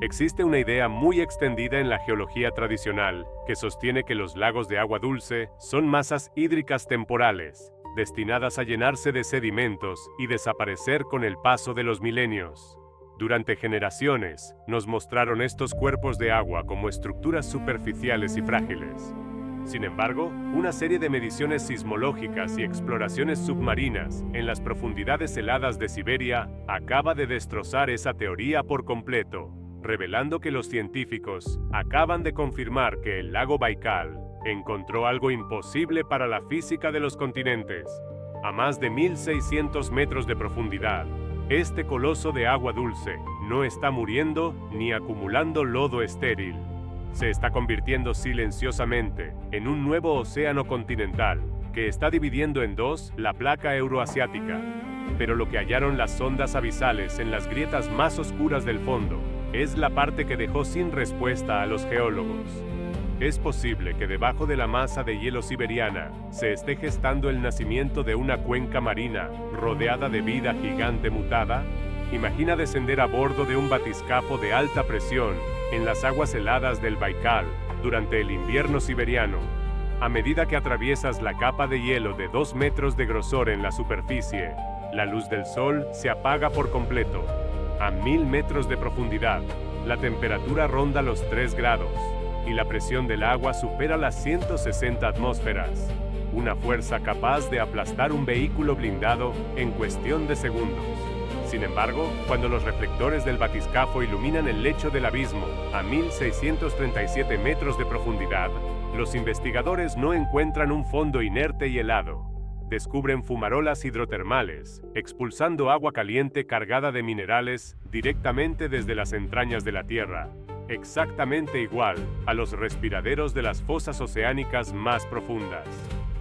Existe una idea muy extendida en la geología tradicional que sostiene que los lagos de agua dulce son masas hídricas temporales, destinadas a llenarse de sedimentos y desaparecer con el paso de los milenios. Durante generaciones, nos mostraron estos cuerpos de agua como estructuras superficiales y frágiles. Sin embargo, una serie de mediciones sismológicas y exploraciones submarinas en las profundidades heladas de Siberia acaba de destrozar esa teoría por completo, revelando que los científicos acaban de confirmar que el lago Baikal encontró algo imposible para la física de los continentes. A más de 1.600 metros de profundidad, este coloso de agua dulce no está muriendo ni acumulando lodo estéril. Se está convirtiendo silenciosamente en un nuevo océano continental que está dividiendo en dos la placa euroasiática. Pero lo que hallaron las sondas abisales en las grietas más oscuras del fondo es la parte que dejó sin respuesta a los geólogos. ¿Es posible que debajo de la masa de hielo siberiana se esté gestando el nacimiento de una cuenca marina rodeada de vida gigante mutada? Imagina descender a bordo de un batiscafo de alta presión en las aguas heladas del Baikal durante el invierno siberiano. A medida que atraviesas la capa de hielo de 2 metros de grosor en la superficie, la luz del sol se apaga por completo. A 1.000 metros de profundidad, la temperatura ronda los 3 grados y la presión del agua supera las 160 atmósferas, una fuerza capaz de aplastar un vehículo blindado en cuestión de segundos. Sin embargo, cuando los reflectores del batiscafo iluminan el lecho del abismo a 1.637 metros de profundidad, los investigadores no encuentran un fondo inerte y helado. Descubren fumarolas hidrotermales, expulsando agua caliente cargada de minerales directamente desde las entrañas de la Tierra, exactamente igual a los respiraderos de las fosas oceánicas más profundas.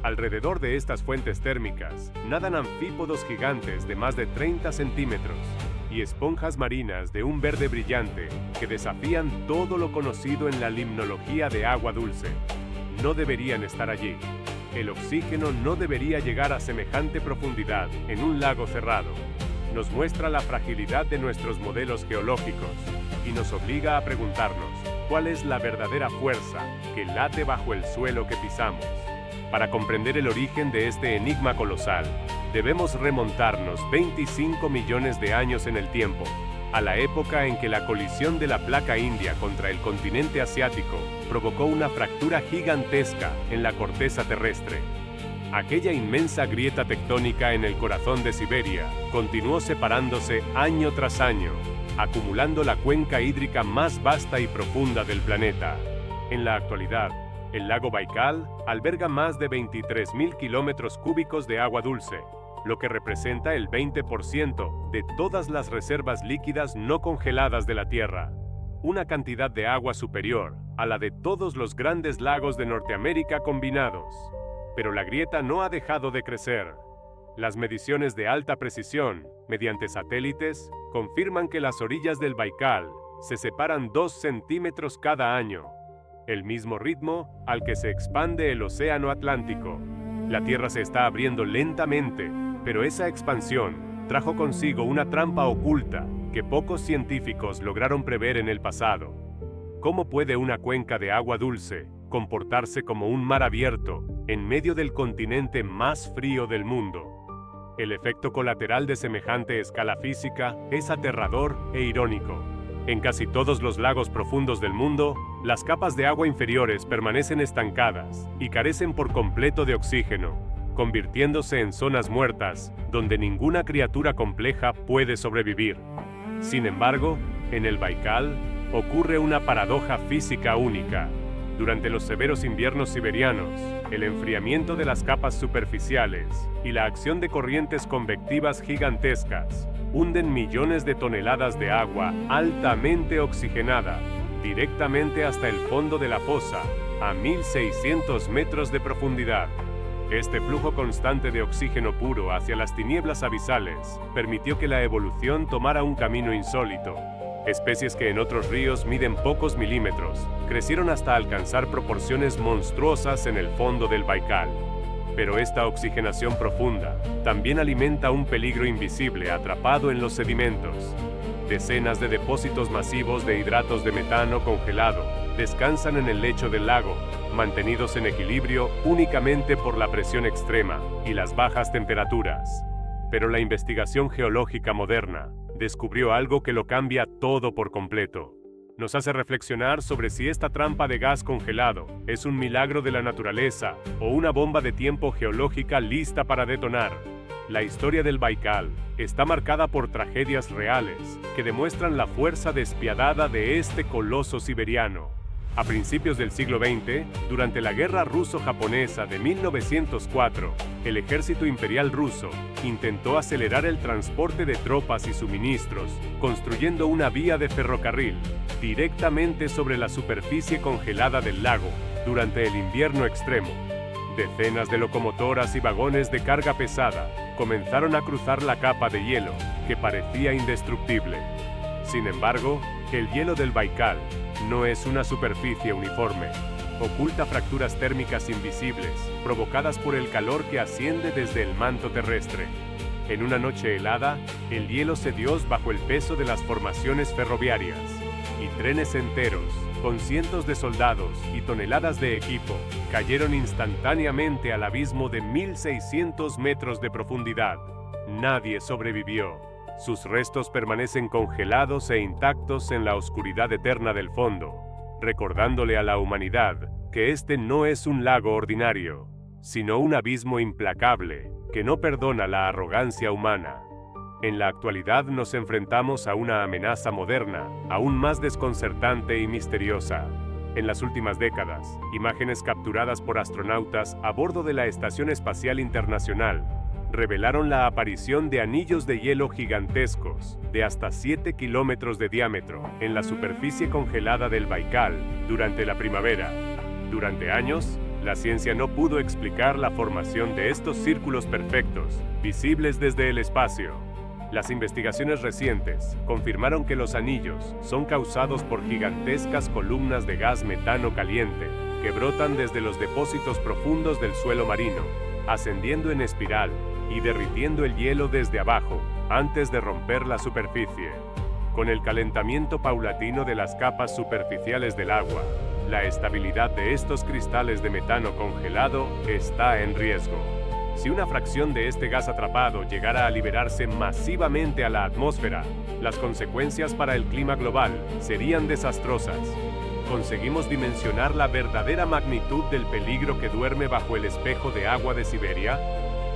Alrededor de estas fuentes térmicas nadan anfípodos gigantes de más de 30 centímetros y esponjas marinas de un verde brillante que desafían todo lo conocido en la limnología de agua dulce. No deberían estar allí. El oxígeno no debería llegar a semejante profundidad en un lago cerrado. Nos muestra la fragilidad de nuestros modelos geológicos y nos obliga a preguntarnos cuál es la verdadera fuerza que late bajo el suelo que pisamos. Para comprender el origen de este enigma colosal, debemos remontarnos 25 millones de años en el tiempo, a la época en que la colisión de la placa india contra el continente asiático provocó una fractura gigantesca en la corteza terrestre. Aquella inmensa grieta tectónica en el corazón de Siberia continuó separándose año tras año, acumulando la cuenca hídrica más vasta y profunda del planeta. En la actualidad, el lago Baikal alberga más de 23.000 kilómetros cúbicos de agua dulce, lo que representa el 20% de todas las reservas líquidas no congeladas de la Tierra, una cantidad de agua superior a la de todos los grandes lagos de Norteamérica combinados. Pero la grieta no ha dejado de crecer. Las mediciones de alta precisión, mediante satélites, confirman que las orillas del Baikal se separan 2 centímetros cada año, el mismo ritmo al que se expande el océano Atlántico. La Tierra se está abriendo lentamente, pero esa expansión trajo consigo una trampa oculta que pocos científicos lograron prever en el pasado. ¿Cómo puede una cuenca de agua dulce comportarse como un mar abierto en medio del continente más frío del mundo? El efecto colateral de semejante escala física es aterrador e irónico. En casi todos los lagos profundos del mundo, las capas de agua inferiores permanecen estancadas y carecen por completo de oxígeno, convirtiéndose en zonas muertas donde ninguna criatura compleja puede sobrevivir. Sin embargo, en el Baikal ocurre una paradoja física única. Durante los severos inviernos siberianos, el enfriamiento de las capas superficiales y la acción de corrientes convectivas gigantescas hunden millones de toneladas de agua altamente oxigenada directamente hasta el fondo de la fosa, a 1.600 metros de profundidad. Este flujo constante de oxígeno puro hacia las tinieblas abisales permitió que la evolución tomara un camino insólito. Especies que en otros ríos miden pocos milímetros, crecieron hasta alcanzar proporciones monstruosas en el fondo del Baikal. Pero esta oxigenación profunda también alimenta un peligro invisible atrapado en los sedimentos. Decenas de depósitos masivos de hidratos de metano congelado descansan en el lecho del lago, mantenidos en equilibrio únicamente por la presión extrema y las bajas temperaturas. Pero la investigación geológica moderna descubrió algo que lo cambia todo por completo. Nos hace reflexionar sobre si esta trampa de gas congelado es un milagro de la naturaleza o una bomba de tiempo geológica lista para detonar. La historia del Baikal está marcada por tragedias reales que demuestran la fuerza despiadada de este coloso siberiano. A principios del siglo XX, durante la Guerra Ruso-Japonesa de 1904, el ejército imperial ruso intentó acelerar el transporte de tropas y suministros, construyendo una vía de ferrocarril directamente sobre la superficie congelada del lago durante el invierno extremo. Decenas de locomotoras y vagones de carga pesada comenzaron a cruzar la capa de hielo, que parecía indestructible. Sin embargo, el hielo del Baikal no es una superficie uniforme. Oculta fracturas térmicas invisibles, provocadas por el calor que asciende desde el manto terrestre. En una noche helada, el hielo cedió bajo el peso de las formaciones ferroviarias, y trenes enteros, con cientos de soldados y toneladas de equipo, cayeron instantáneamente al abismo de 1.600 metros de profundidad. Nadie sobrevivió. Sus restos permanecen congelados e intactos en la oscuridad eterna del fondo, recordándole a la humanidad que este no es un lago ordinario, sino un abismo implacable que no perdona la arrogancia humana. En la actualidad nos enfrentamos a una amenaza moderna, aún más desconcertante y misteriosa. En las últimas décadas, imágenes capturadas por astronautas a bordo de la Estación Espacial Internacional revelaron la aparición de anillos de hielo gigantescos, de hasta 7 kilómetros de diámetro, en la superficie congelada del Baikal durante la primavera. Durante años, la ciencia no pudo explicar la formación de estos círculos perfectos, visibles desde el espacio. Las investigaciones recientes confirmaron que los anillos son causados por gigantescas columnas de gas metano caliente que brotan desde los depósitos profundos del suelo marino, ascendiendo en espiral y derritiendo el hielo desde abajo antes de romper la superficie. Con el calentamiento paulatino de las capas superficiales del agua, la estabilidad de estos cristales de metano congelado está en riesgo. Si una fracción de este gas atrapado llegara a liberarse masivamente a la atmósfera, las consecuencias para el clima global serían desastrosas. ¿Conseguimos dimensionar la verdadera magnitud del peligro que duerme bajo el espejo de agua de Siberia?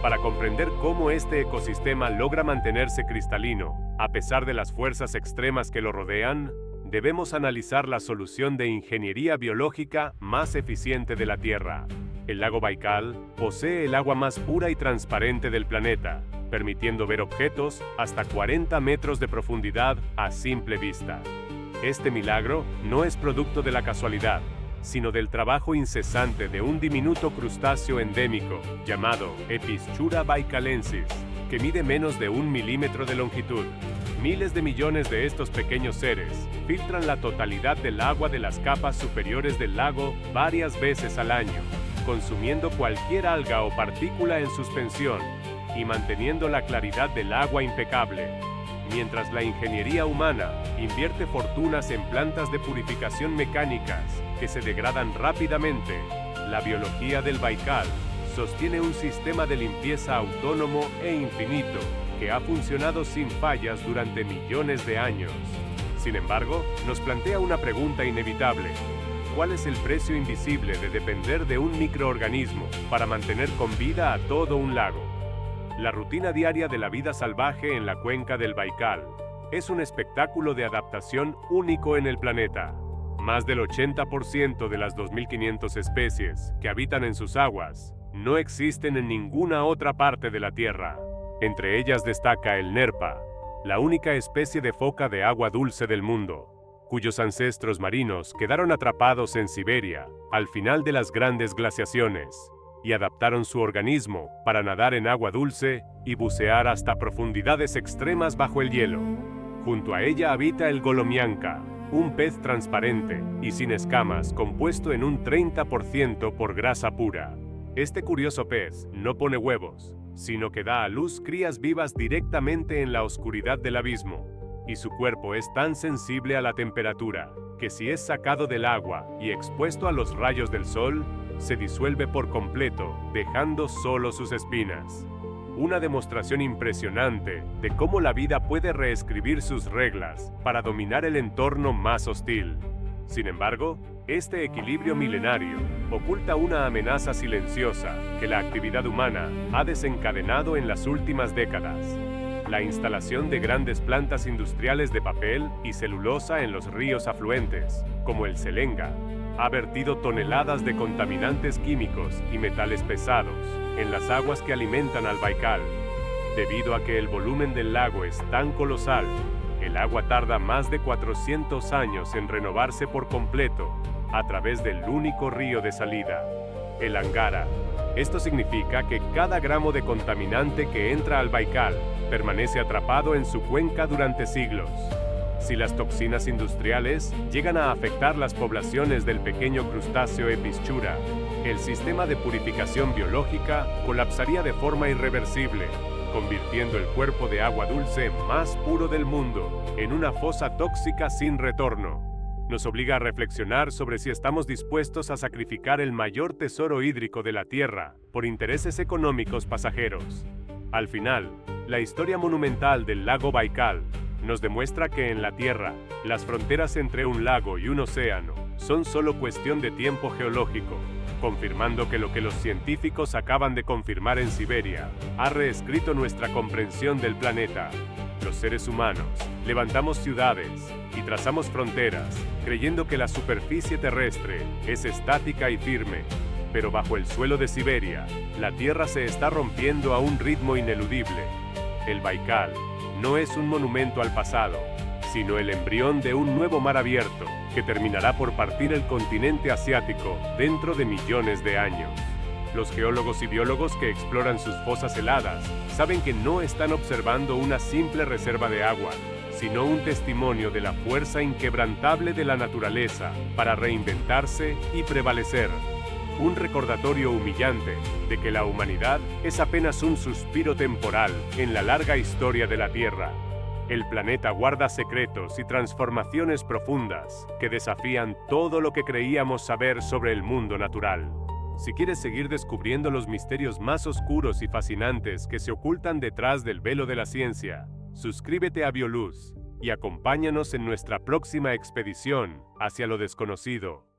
Para comprender cómo este ecosistema logra mantenerse cristalino, a pesar de las fuerzas extremas que lo rodean, debemos analizar la solución de ingeniería biológica más eficiente de la Tierra. El lago Baikal posee el agua más pura y transparente del planeta, permitiendo ver objetos hasta 40 metros de profundidad a simple vista. Este milagro no es producto de la casualidad, sino del trabajo incesante de un diminuto crustáceo endémico llamado Epischura baikalensis, que mide menos de 1 milímetro de longitud. Miles de millones de estos pequeños seres filtran la totalidad del agua de las capas superiores del lago varias veces al año, consumiendo cualquier alga o partícula en suspensión y manteniendo la claridad del agua impecable. Mientras la ingeniería humana invierte fortunas en plantas de purificación mecánicas que se degradan rápidamente, la biología del Baikal sostiene un sistema de limpieza autónomo e infinito que ha funcionado sin fallas durante millones de años. Sin embargo, nos plantea una pregunta inevitable: ¿cuál es el precio invisible de depender de un microorganismo para mantener con vida a todo un lago? La rutina diaria de la vida salvaje en la cuenca del Baikal es un espectáculo de adaptación único en el planeta. Más del 80% de las 2.500 especies que habitan en sus aguas no existen en ninguna otra parte de la Tierra. Entre ellas destaca el nerpa, la única especie de foca de agua dulce del mundo, cuyos ancestros marinos quedaron atrapados en Siberia al final de las grandes glaciaciones y adaptaron su organismo para nadar en agua dulce y bucear hasta profundidades extremas bajo el hielo. Junto a ella habita el golomianca, un pez transparente y sin escamas compuesto en un 30% por grasa pura. Este curioso pez no pone huevos, sino que da a luz crías vivas directamente en la oscuridad del abismo, y su cuerpo es tan sensible a la temperatura que si es sacado del agua y expuesto a los rayos del sol, se disuelve por completo, dejando solo sus espinas. Una demostración impresionante de cómo la vida puede reescribir sus reglas para dominar el entorno más hostil. Sin embargo, este equilibrio milenario oculta una amenaza silenciosa que la actividad humana ha desencadenado en las últimas décadas: la instalación de grandes plantas industriales de papel y celulosa en los ríos afluentes, como el Selenga, ha vertido toneladas de contaminantes químicos y metales pesados en las aguas que alimentan al Baikal. Debido a que el volumen del lago es tan colosal, el agua tarda más de 400 años en renovarse por completo a través del único río de salida, el Angara. Esto significa que cada gramo de contaminante que entra al Baikal permanece atrapado en su cuenca durante siglos. Si las toxinas industriales llegan a afectar las poblaciones del pequeño crustáceo Epischura, el sistema de purificación biológica colapsaría de forma irreversible, convirtiendo el cuerpo de agua dulce más puro del mundo en una fosa tóxica sin retorno. Nos obliga a reflexionar sobre si estamos dispuestos a sacrificar el mayor tesoro hídrico de la Tierra por intereses económicos pasajeros. Al final, la historia monumental del lago Baikal nos demuestra que en la Tierra, las fronteras entre un lago y un océano son solo cuestión de tiempo geológico, confirmando que lo que los científicos acaban de confirmar en Siberia ha reescrito nuestra comprensión del planeta. Los seres humanos levantamos ciudades y trazamos fronteras, creyendo que la superficie terrestre es estática y firme, pero bajo el suelo de Siberia, la Tierra se está rompiendo a un ritmo ineludible. El Baikal no es un monumento al pasado, sino el embrión de un nuevo mar abierto que terminará por partir el continente asiático dentro de millones de años. Los geólogos y biólogos que exploran sus fosas heladas saben que no están observando una simple reserva de agua, sino un testimonio de la fuerza inquebrantable de la naturaleza para reinventarse y prevalecer. Un recordatorio humillante de que la humanidad es apenas un suspiro temporal en la larga historia de la Tierra. El planeta guarda secretos y transformaciones profundas que desafían todo lo que creíamos saber sobre el mundo natural. Si quieres seguir descubriendo los misterios más oscuros y fascinantes que se ocultan detrás del velo de la ciencia, suscríbete a Bioluz y acompáñanos en nuestra próxima expedición hacia lo desconocido.